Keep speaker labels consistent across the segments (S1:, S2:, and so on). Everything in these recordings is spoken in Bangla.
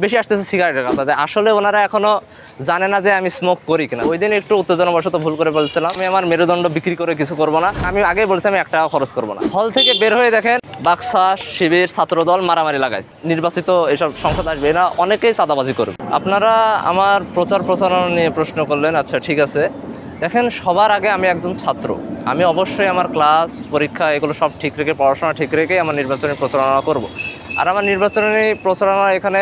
S1: বেশি আসতেছে সিগারেটের কথা। আসলে ওনারা এখনো জানে না যে আমি স্মোক করি কিনা। ওই দিন একটু উত্তেজনাবশত ভুল করে বলছিলাম আমি আমার মেরুদণ্ড বিক্রি করে কিছু করবো না। আমি আগেই বলছি আমি 1 টাকা খরচ করবো না। হল থেকে বের হয়ে দেখেন বাকশাল শিবির ছাত্রদল মারামারি লাগাইছে। নির্বাচিত এসব সংসদ আসবে না, অনেকেই চাঁদাবাজি করবে। আপনারা আমার প্রচারণা নিয়ে প্রশ্ন করলেন, আচ্ছা ঠিক আছে। দেখেন, সবার আগে আমি একজন ছাত্র। আমি অবশ্যই আমার ক্লাস পরীক্ষা এগুলো সব ঠিক রেখে, পড়াশোনা ঠিক রেখে আমার নির্বাচনী প্রচারণা করব। আর আমার নির্বাচনী প্রচারণা এখানে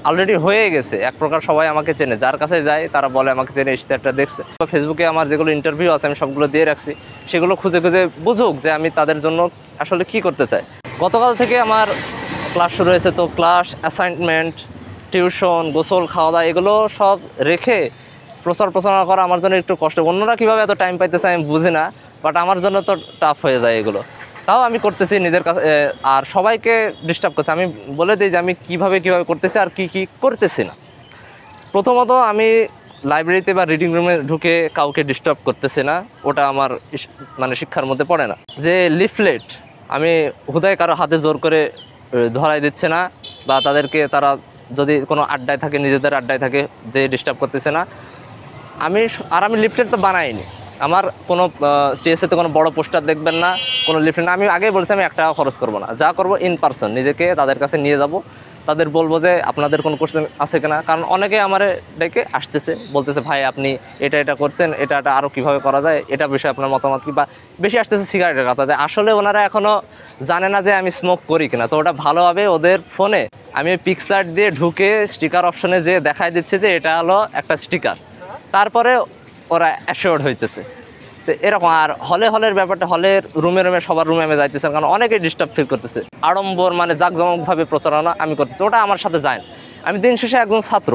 S1: অলরেডি হয়ে গেছে। এক প্রকার সবাই আমাকে চেনে, যার কাছে যায় তারা বলে আমাকে চেনে, ইশতেহারটা দেখছে। ফেসবুকে আমার যেগুলো ইন্টারভিউ আছে আমি সবগুলো দিয়ে রাখছি, সেগুলো খুঁজে খুঁজে বুঝুক যে আমি তাদের জন্য আসলে কি করতে চাই। গতকাল থেকে আমার ক্লাস শুরু হয়েছে, তো ক্লাস, অ্যাসাইনমেন্ট, টিউশন, গোসল, খাওয়া দাওয়া এগুলো সব রেখে প্রচারণা করা আমার জন্য একটু কষ্ট। অন্যরা কীভাবে এত টাইম পাইতেছে আমি বুঝি না, বাট আমার জন্য তো টাফ হয়ে যায় এগুলো। তাও আমি করতেছি নিজের কাছে, আর সবাইকে ডিস্টার্ব করছি। আমি বলে দিই যে আমি কীভাবে করতেছি আর কি করতেছি না। প্রথমত, আমি লাইব্রেরিতে বা রিডিং রুমে ঢুকে কাউকে ডিস্টার্ব করতেছি না, ওটা আমার শিক্ষার মধ্যে পড়ে না। যে লিফলেট আমি হুদায় কারো হাতে জোর করে ধরাই দিচ্ছে না, বা তাদেরকে তারা যদি কোনো আড্ডায় থাকে, নিজেদের আড্ডায় থাকে, যে ডিস্টার্ব করতেছে না। আমি লিফলেট তো বানাইনি। আমার কোনো টিএসএতে কোনো বড় পোস্টার দেখবেন না, কোনো লিফলেট। আমি আগেই বলছি আমি 1 টাকা খরচ করবো না। যা করবো ইন পার্সন, নিজেকে তাদের কাছে নিয়ে যাব, তাদের বলবো যে আপনাদের কোনো কোশ্চেন আছে কিনা। কারণ অনেকে আমার ডেকে আসতেছে, বলতেছে ভাই আপনি এটা করছেন, এটা আরও কীভাবে করা যায়, এটা বিষয়ে আপনার মতামত কি। বা বেশি আসতেছে সিগারেটের কথা। আসলে ওনারা এখনও জানে না যে আমি স্মোক করি কিনা। তো ওটা ভালো হবে ওদের ফোনে আমি পিকচার দিয়ে ঢুকে স্টিকার অপশনে যে দেখাই দিচ্ছে যে এটা হলো একটা স্টিকার, তারপরে ওরা অ্যাসিওর্ড হইতেছে। তো এরকম। আর হলের ব্যাপারটা, হলের রুমে সবার রুমে আমি যাইতেছেন, কারণ অনেকেই ডিস্টার্ব ফিল করতেছে। আড়ম্বর জাঁকজমকভাবে প্রচারণা আমি করতেছি, ওটা আমার সাথে যায় না। আমি দিন শেষে একজন ছাত্র,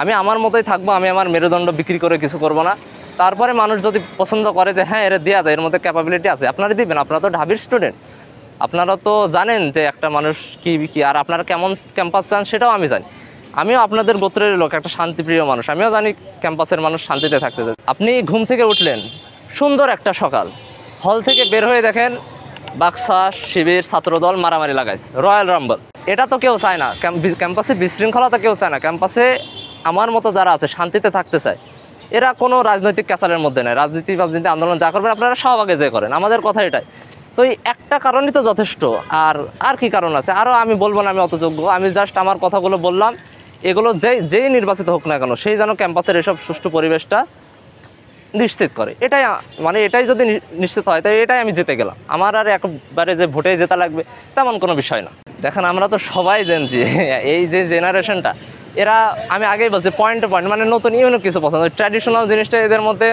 S1: আমি আমার মতোই থাকবো। আমি আমার মেরুদণ্ড বিক্রি করে কিছু করবো না। তারপরে মানুষ যদি পছন্দ করে যে হ্যাঁ এর দেওয়া যায়, এর মধ্যে ক্যাপাবিলিটি আছে, আপনারা দিবেন। আপনারা তো ঢাবির স্টুডেন্ট, আপনারা তো জানেন যে একটা মানুষ কি আর আপনারা কেমন ক্যাম্পাস চান সেটাও আমি জানি। আমিও আপনাদের গোত্রের লোক, একটা শান্তিপ্রিয় মানুষ। আমিও জানি ক্যাম্পাসের মানুষ শান্তিতে থাকতে চায়। আপনি ঘুম থেকে উঠলেন, সুন্দর একটা সকাল, হল থেকে বের হয়ে দেখেন বাকশাল শিবির ছাত্রদল মারামারি লাগাইছে, রয়্যাল রাম্বল। এটা তো কেউ চায় না। ক্যাম্পাসে বিশৃঙ্খলা তো কেউ চায় না। ক্যাম্পাসে আমার মতো যারা আছে শান্তিতে থাকতে চায়, এরা কোনো রাজনৈতিক ক্যাসালের মধ্যে নেই। রাজনীতি আন্দোলন যা করবেন আপনারা শাহবাগে যে করেন, আমাদের কথা এটাই। তো এই একটা কারণই তো যথেষ্ট। আর কি কারণ আছে? আরও আমি বলবো না আমি অত যোগ্য। আমি জাস্ট আমার কথাগুলো বললাম। এগুলো যেই নির্বাচিত হোক না কেন, সেই যেন ক্যাম্পাসের এসব সুষ্ঠু পরিবেশটা নিশ্চিত করে। এটাই যদি নিশ্চিত হয় তাই এটাই আমি জিতে গেলাম। আমার আর একবারে যে ভোটে জেতা লাগবে তেমন কোনো বিষয় না। দেখেন, আমরা তো সবাই জানছি এই যে জেনারেশনটা, এরা, আমি আগেই বলছি, পয়েন্ট নতুন ইউনিক কিছু পছন্দ, ট্র্যাডিশনাল জিনিসটা এদের মধ্যে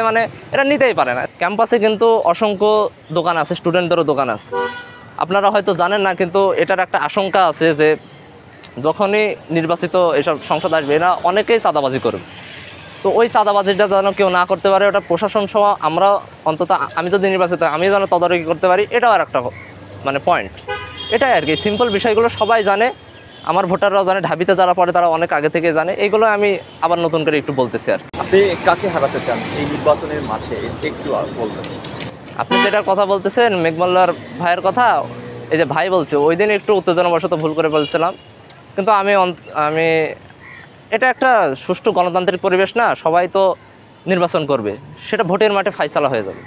S1: এরা নিতেই পারে না। ক্যাম্পাসে কিন্তু অসংখ্য দোকান আছে, স্টুডেন্টদেরও দোকান আছে। আপনারা হয়তো জানেন না, কিন্তু এটার একটা আশঙ্কা আছে যে যখনই নির্বাচিত এসব সংসদ আসবে এরা অনেকেই চাঁদাবাজি করবে। তো ওই চাঁদাবাজিটা যেন কেউ না করতে পারে, ওটা প্রশাসন সহ আমরা অন্তত, আমি যদি নির্বাচিত আমি যেন তদারকি করতে পারি, এটাও আর একটা পয়েন্ট। এটাই আর কি। সিম্পল বিষয়গুলো সবাই জানে, আমার ভোটাররাও জানে, ঢাবিতে যারা পড়ে তারা অনেক আগে থেকে জানে। এইগুলো আমি আবার নতুন করে একটু বলতেছি। আর
S2: আপনি কাকে হারাতে চান এই নির্বাচনের মাঠে, একটু বলবেন?
S1: আপনি যেটার কথা বলতেছেন মেঘমল্লার ভাইয়ের কথা, এই যে ভাই বলছে, ওই দিন একটু উত্তেজনাবশত ভুল করে বলছিলাম। কিন্তু আমি এটা একটা সুষ্ঠু গণতান্ত্রিক পরিবেশ না, সবাই তো নির্বাচন করবে, সেটা ভোটের মাঠে ফাইসালা হয়ে যাবে।